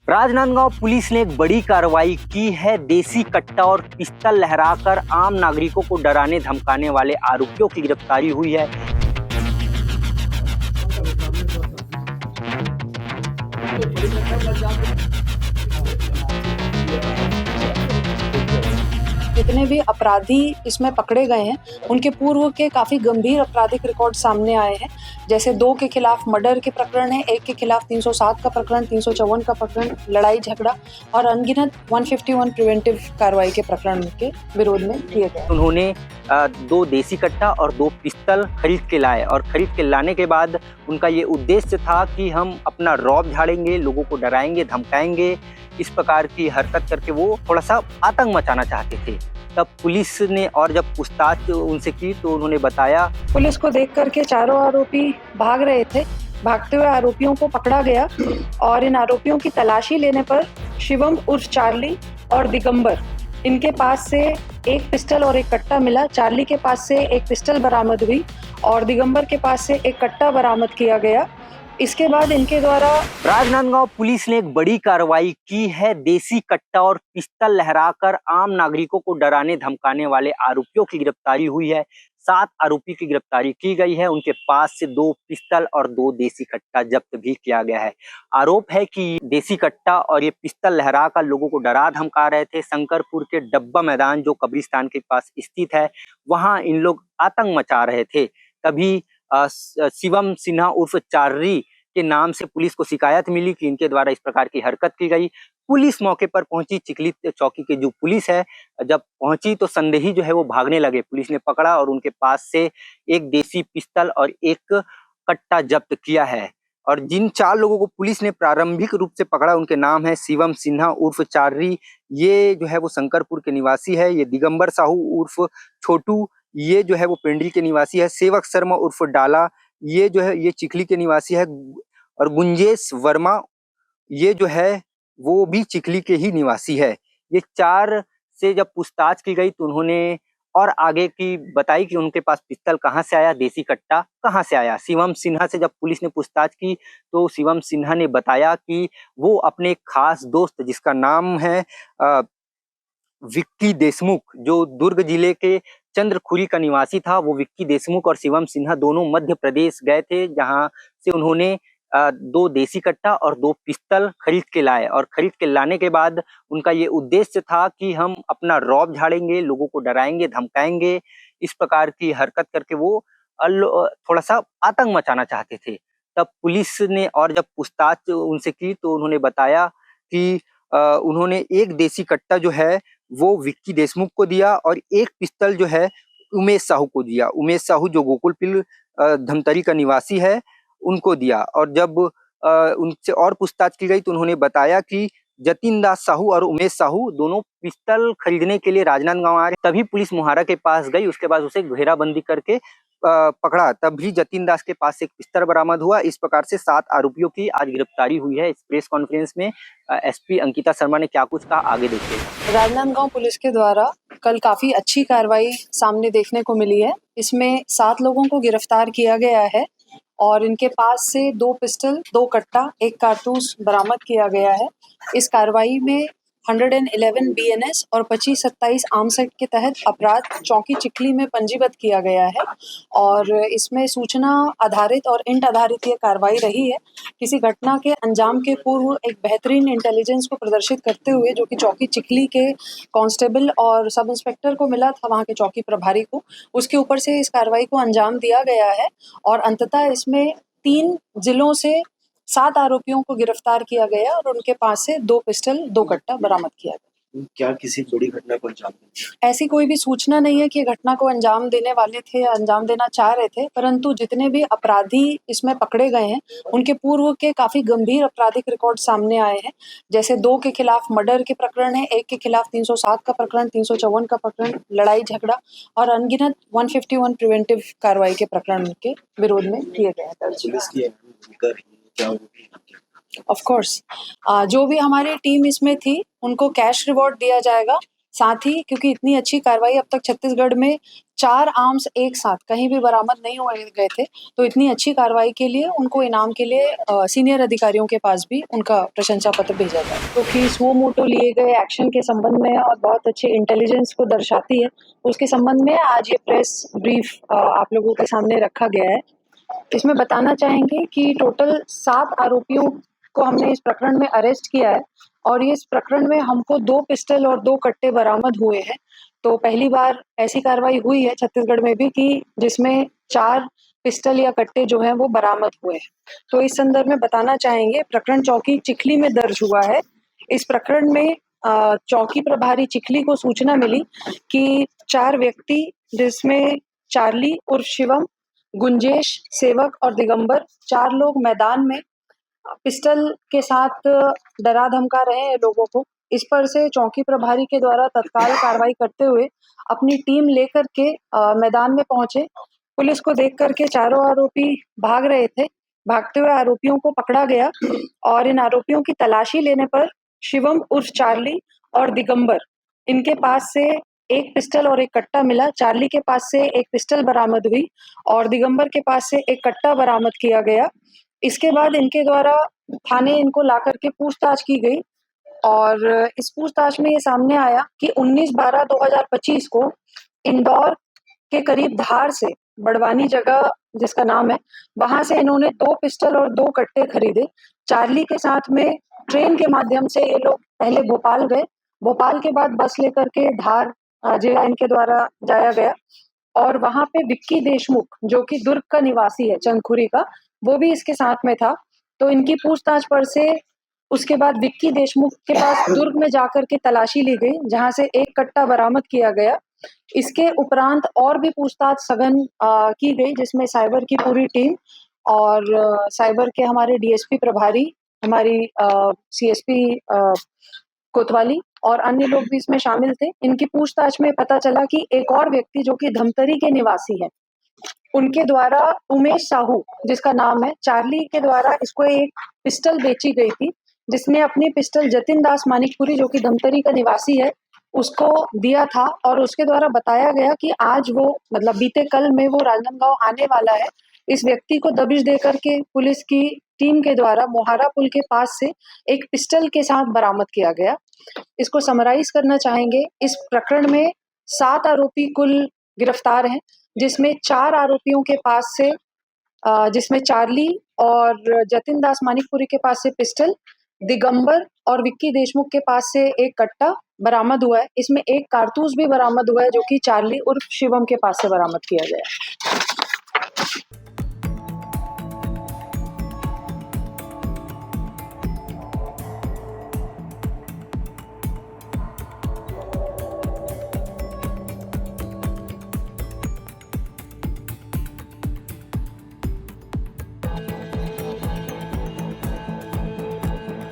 Rajnandgaon police ने एक बड़ी कार्रवाई की है। देसी कट्टा और पिस्तल लहराकर आम नागरिकों को डराने धमकाने वाले आरोपियों की गिरफ्तारी हुई है। जितने भी अपराधी इसमें पकड़े गए हैं उनके पूर्व के काफ़ी गंभीर आपराधिक रिकॉर्ड सामने आए हैं। जैसे 2 के खिलाफ मर्डर के प्रकरण है, 1 के खिलाफ 307 का प्रकरण, 354 का प्रकरण, लड़ाई झगड़ा और अनगिनत 151 प्रिवेंटिव कार्रवाई के प्रकरण के विरोध में किए गए। उन्होंने 2 देसी कट्टा और 2 पिस्तल खरीद के लाए और खरीद के लाने के बाद उनका ये उद्देश्य था कि हम अपना रौब झाड़ेंगे, लोगों को डराएंगे, धमकाएंगे। इस प्रकार की हरकत करके वो थोड़ा सा आतंक मचाना चाहते थे। तब पुलिस ने और जब पूछताछ उनसे की तो उन्होंने बताया, पुलिस को देख करके चारों आरोपी भाग रहे थे। भागते हुए आरोपियों को पकड़ा गया और इन आरोपियों की तलाशी लेने पर शिवम उर्फ चार्ली और दिगंबर, इनके पास से एक पिस्टल और एक कट्टा मिला। चार्ली के पास से एक पिस्टल बरामद हुई और दिगंबर के पास से एक कट्टा बरामद किया गया। इसके बाद इनके द्वारा राजनांदगांव पुलिस ने एक बड़ी कार्रवाई की है। देसी कट्टा और पिस्तल लहराकर आम नागरिकों को डराने धमकाने वाले आरोपियों की गिरफ्तारी हुई है। 7 आरोपी की गिरफ्तारी की गई है। उनके पास से 2 पिस्तल और 2 देसी कट्टा जब्त भी किया गया है। आरोप है कि देसी कट्टा और ये पिस्तल लहराकर लोगों को डरा धमका रहे थे। शंकरपुर के डब्बा मैदान जो कब्रिस्तान के पास स्थित है, वहां इन लोग आतंक मचा रहे थे। तभी शिवम सिन्हा उर्फ चार्री के नाम से पुलिस को शिकायत मिली कि इनके द्वारा इस प्रकार की हरकत की गई। पुलिस मौके पर पहुंची। चिखली चौकी की जो पुलिस है, जब पहुंची तो संदेही जो है वो भागने लगे। पुलिस ने पकड़ा और उनके पास से एक देसी पिस्तल और एक कट्टा जब्त किया है। और जिन 4 लोगों को पुलिस ने प्रारंभिक रूप से पकड़ा, उनके नाम है शिवम सिन्हा उर्फ चार्री, ये जो है वो शंकरपुर के निवासी है। ये दिगंबर साहू उर्फ छोटू, ये जो है वो पिंडरी के निवासी है। सेवक शर्मा उर्फ डाला, ये जो है ये चिखली के निवासी है। और गुंजेश वर्मा, ये जो है वो भी चिखली के ही निवासी है। ये 4 से जब पूछताछ की गई तो उन्होंने और आगे की बताई कि उनके पास पिस्तल कहाँ से आया, देसी कट्टा कहाँ से आया। शिवम सिन्हा से जब पुलिस ने पूछताछ की तो शिवम सिन्हा ने बताया कि वो अपने एक खास दोस्त जिसका नाम है विक्की देशमुख, जो दुर्ग जिले के चंद्रखुरी का निवासी था, वो विक्की देशमुख और शिवम सिन्हा दोनों मध्य प्रदेश गए थे, जहां से उन्होंने 2 देसी कट्टा और 2 पिस्तल खरीद के लाए और खरीद के लाने के बाद उनका ये उद्देश्य था कि हम अपना रौब झाड़ेंगे, लोगों को डराएंगे, धमकाएंगे। इस प्रकार की हरकत करके वो थोड़ा सा आतंक मचाना चाहते थे। तब पुलिस ने और जब पूछताछ उनसे की तो उन्होंने बताया कि उन्होंने एक देसी कट्टा जो है वो विक्की देशमुख को दिया और एक पिस्तल जो है उमेश साहू को दिया। उमेश साहू जो गोकुलपुर धमतरी का निवासी है, उनको दिया। और जब उनसे और पूछताछ की गई तो उन्होंने बताया कि जतिन दास साहू और उमेश साहू दोनों पिस्तल खरीदने के लिए राजनांदगांव आ रहे। तभी पुलिस मुहारा के पास गई। उसके बाद उसे घेराबंदी करके पकड़ा। तभी जतिन दास के पास से एक पिस्तल बरामद हुआ। इस प्रकार से 7 आरोपियों की आज गिरफ्तारी हुई है। इस प्रेस कॉन्फ्रेंस में एसपी अंकिता शर्मा ने क्या कुछ कहा, आगे देखिए। राजनांदगांव पुलिस के द्वारा कल काफी अच्छी कार्रवाई सामने देखने को मिली है। इसमें 7 लोगों को गिरफ्तार किया गया है और इनके पास से 2 पिस्टल, 2 कट्टा, 1 कारतूस बरामद किया गया है। इस कार्रवाई में 111 बीएनएस और 2527 आर्म्स एक्ट के तहत अपराध चौकी चिखली में पंजीबद्ध किया गया है और इसमें सूचना आधारित और इंट आधारित ये कार्रवाई रही है। किसी घटना के अंजाम के पूर्व एक बेहतरीन इंटेलिजेंस को प्रदर्शित करते हुए, जो कि चौकी चिखली के कांस्टेबल और सब इंस्पेक्टर को मिला था, वहाँ के चौकी प्रभारी को, उसके ऊपर से इस कार्रवाई को अंजाम दिया गया है और अंततः इसमें 3 जिलों से 7 आरोपियों को गिरफ्तार किया गया और उनके पास से 2 पिस्टल, 2 कट्टा बरामद किया गया। क्या किसी बड़ी घटना को अंजाम दें? ऐसी कोई भी सूचना नहीं है कि घटना को अंजाम देने वाले थे या अंजाम देना चाह रहे थे, परंतु जितने भी अपराधी इसमें पकड़े गए हैं उनके पूर्व के काफी गंभीर आपराधिक रिकॉर्ड सामने आए हैं। जैसे 2 के खिलाफ मर्डर के प्रकरण है, 1 के खिलाफ 307 का प्रकरण, 354 का प्रकरण, लड़ाई झगड़ा और अनगिनत 151 प्रिवेंटिव कार्रवाई के प्रकरण के विरोध में किए गए हैं। पुलिस की भूमिका रही है, क्या होगी? ऑफ कोर्स जो भी हमारी टीम इसमें थी उनको कैश रिवॉर्ड दिया जाएगा। साथ ही क्योंकि इतनी अच्छी कार्रवाई अब तक छत्तीसगढ़ में 4 आर्म्स एक साथ कहीं भी बरामद नहीं हुए गए थे, तो इतनी अच्छी कार्रवाई के लिए उनको इनाम के लिए सीनियर अधिकारियों के पास भी उनका प्रशंसा पत्र भेजा गया। तो कि सुओ मोटो लिए गए एक्शन के संबंध में और बहुत अच्छे इंटेलिजेंस को दर्शाती है, उसके संबंध में आज ये प्रेस ब्रीफ आप लोगों के सामने रखा गया है। इसमें बताना चाहेंगे कि टोटल 7 आरोपियों को हमने इस प्रकरण में अरेस्ट किया है और इस प्रकरण में हमको 2 पिस्टल और 2 कट्टे बरामद हुए हैं। तो पहली बार ऐसी कार्रवाई हुई है छत्तीसगढ़ में भी कि जिसमें 4 पिस्टल या कट्टे जो हैं वो बरामद हुए हैं। तो इस संदर्भ में बताना चाहेंगे प्रकरण चौकी चिखली में दर्ज हुआ है। इस प्रकरण में चौकी प्रभारी चिखली को सूचना मिली कि 4 व्यक्ति जिसमें चार्ली उर्फ शिवम, गुंजेश, सेवक और दिगंबर 4 लोग मैदान में पिस्टल के साथ डरा धमका रहे हैं लोगों को। इस पर से चौकी प्रभारी के द्वारा तत्काल कार्रवाई करते हुए अपनी टीम लेकर के मैदान में पहुंचे। पुलिस को देख करके चारों आरोपी भाग रहे थे। भागते हुए आरोपियों को पकड़ा गया और इन आरोपियों की तलाशी लेने पर शिवम उर्फ चार्ली और दिगंबर इनके पास से एक पिस्टल और एक कट्टा मिला। चार्ली के पास से एक पिस्टल बरामद हुई और दिगंबर के पास से एक कट्टा बरामद किया गया। इसके बाद इनके द्वारा थाने इनको ला करके पूछताछ की गई और इस पूछताछ में ये सामने आया कि 19/12/2025 को इंदौर के करीब धार से बड़वानी जगह जिसका नाम है, वहां से इन्होंने 2 पिस्टल और 2 कट्टे खरीदे। चार्ली के साथ में ट्रेन के माध्यम से ये लोग पहले भोपाल गए। भोपाल के बाद बस लेकर के धार जिला इनके द्वारा जाया गया और वहां पे विक्की देशमुख जो कि दुर्ग का निवासी है, चंदखुरी का, वो भी इसके साथ में था। तो इनकी पूछताछ पर से उसके बाद विक्की देशमुख के पास दुर्ग में जाकर के तलाशी ली गई, जहां से एक कट्टा बरामद किया गया। इसके उपरांत और भी पूछताछ सघन की गई, जिसमें साइबर की पूरी टीम और साइबर के हमारे डीएसपी प्रभारी, हमारी सीएसपी कोतवाली और अन्य लोग भी इसमें शामिल थे। इनकी पूछताछ में पता चला कि एक और व्यक्ति जो कि धमतरी के निवासी है, उनके द्वारा उमेश साहू जिसका नाम है, चार्ली के द्वारा इसको एक पिस्टल बेची गई थी, जिसने अपनी पिस्टल जतिन दास मानिकपुरी जो कि धमतरी का निवासी है उसको दिया था और उसके द्वारा बताया गया कि आज वो मतलब बीते कल में वो राजनांदगांव आने वाला है। इस व्यक्ति को दबिश देकर के पुलिस की टीम के द्वारा मोहारा पुल के पास से एक पिस्टल के साथ बरामद किया गया। इसको समराइज करना चाहेंगे, इस प्रकरण में 7 आरोपी कुल गिरफ्तार हैं, जिसमें 4 आरोपियों के पास से जिसमें चार्ली और जतिन दास मानिकपुरी के पास से पिस्टल, दिगंबर और विक्की देशमुख के पास से एक कट्टा बरामद हुआ है। इसमें एक कारतूस भी बरामद हुआ है जो कि चार्ली उर्फ शिवम के पास से बरामद किया गया है।